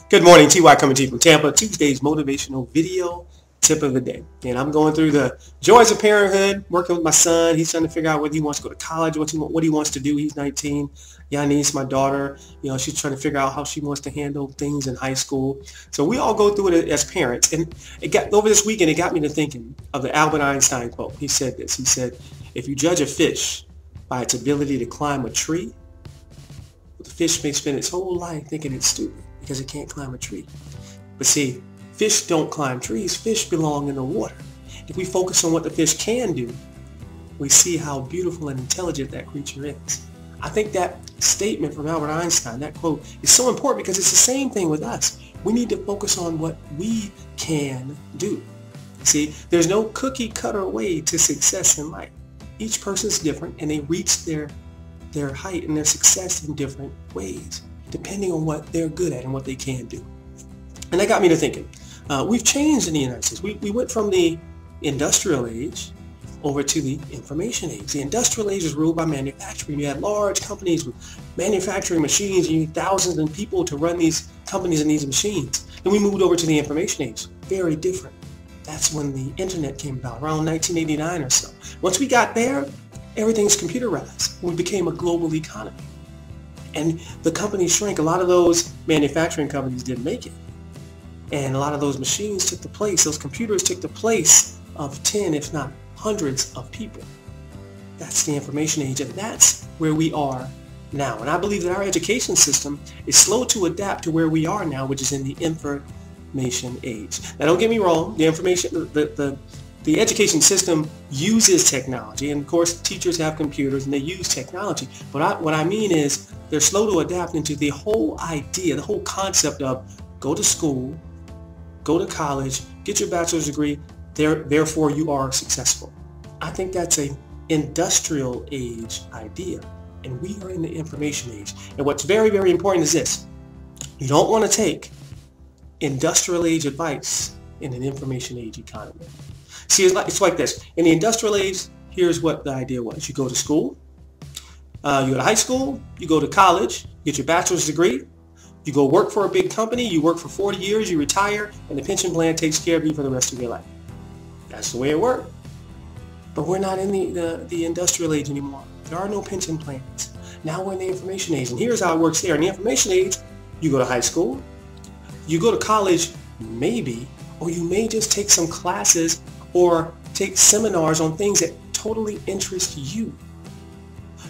Good morning, TY coming to you from Tampa. Tuesday's motivational video tip of the day. And I'm going through the joys of parenthood, working with my son. He's trying to figure out whether he wants to go to college, what he wants to do. He's 19. Yanis, my daughter, she's trying to figure out how she wants to handle things in high school. So we all go through it as parents. And over this weekend, it got me to thinking of the Albert Einstein quote. He said this. He said, if you judge a fish by its ability to climb a tree, the fish may spend its whole life thinking it's stupid because it can't climb a tree. But see, fish don't climb trees. Fish belong in the water. If we focus on what the fish can do, we see how beautiful and intelligent that creature is. I think that statement from Albert Einstein, that quote, is so important because it's the same thing with us. We need to focus on what we can do. See, there's no cookie cutter way to success in life. Each person's different and they reach their height and their success in different ways, depending on what they're good at and what they can do. And that got me to thinking. We've changed in the United States. We went from the industrial age over to the information age. The industrial age was ruled by manufacturing. You had large companies with manufacturing machines. You need thousands of people to run these companies and these machines. Then we moved over to the information age. Very different. That's when the internet came about, around 1989 or so. Once we got there, everything's computerized. We became a global economy. And the companies shrank. A lot of those manufacturing companies didn't make it. And a lot of those machines took the place, those computers took the place of 10, if not hundreds of people. That's the information age, and that's where we are now. And I believe that our education system is slow to adapt to where we are now, which is in the information age. Now don't get me wrong, the education system uses technology, and of course teachers have computers and they use technology, but what I mean is they're slow to adapt into the whole idea, the whole concept of go to school, go to college, get your bachelor's degree, therefore you are successful. I think that's an industrial age idea, and we are in the information age. And what's very, very important is this. You don't want to take industrial age advice in an information age economy. See, it's like this. In the industrial age, here's what the idea was. You go to school, you go to high school, you go to college, you get your bachelor's degree, you go work for a big company, you work for 40 years, you retire, and the pension plan takes care of you for the rest of your life. That's the way it worked. But we're not in the industrial age anymore. There are no pension plans. Now we're in the information age, and here's how it works there. In the information age, you go to high school, you go to college, maybe, or you may just take some classes or take seminars on things that totally interest you.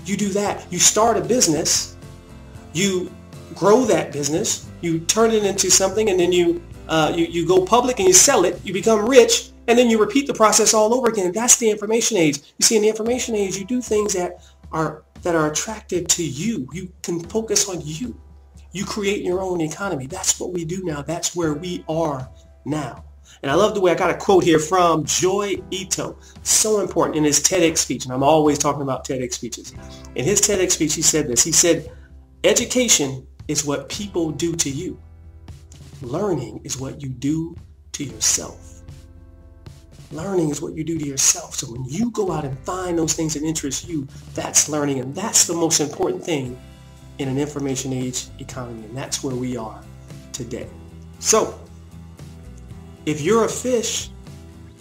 You do that. You start a business, you grow that business, you turn it into something, and then you go public and you sell it, you become rich, and then you repeat the process all over again. That's the information age. You see, in the information age, you do things that are attractive to you. You can focus on you. You create your own economy. That's what we do now. That's where we are now. And I love the way I got a quote here from Joy Ito. So important in his TEDx speech. And I'm always talking about TEDx speeches. In his TEDx speech, he said this. He said, education is what people do to you. Learning is what you do to yourself. Learning is what you do to yourself. So when you go out and find those things that interest you, that's learning. And that's the most important thing in an information age economy. And that's where we are today. So if you're a fish,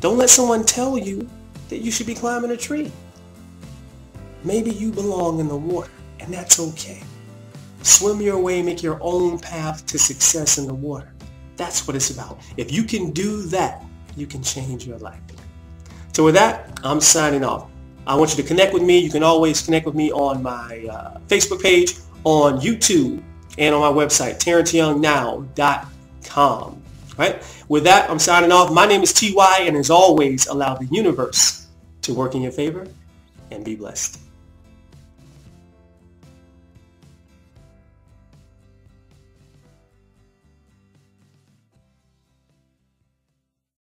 don't let someone tell you that you should be climbing a tree. Maybe you belong in the water, and that's okay. Swim your way, make your own path to success in the water. That's what it's about. If you can do that, you can change your life. So with that, I'm signing off. I want you to connect with me. You can always connect with me on my Facebook page, on YouTube, and on my website, terenceyoungnow.com. Right? With that, I'm signing off. My name is TY, and as always, allow the universe to work in your favor and be blessed.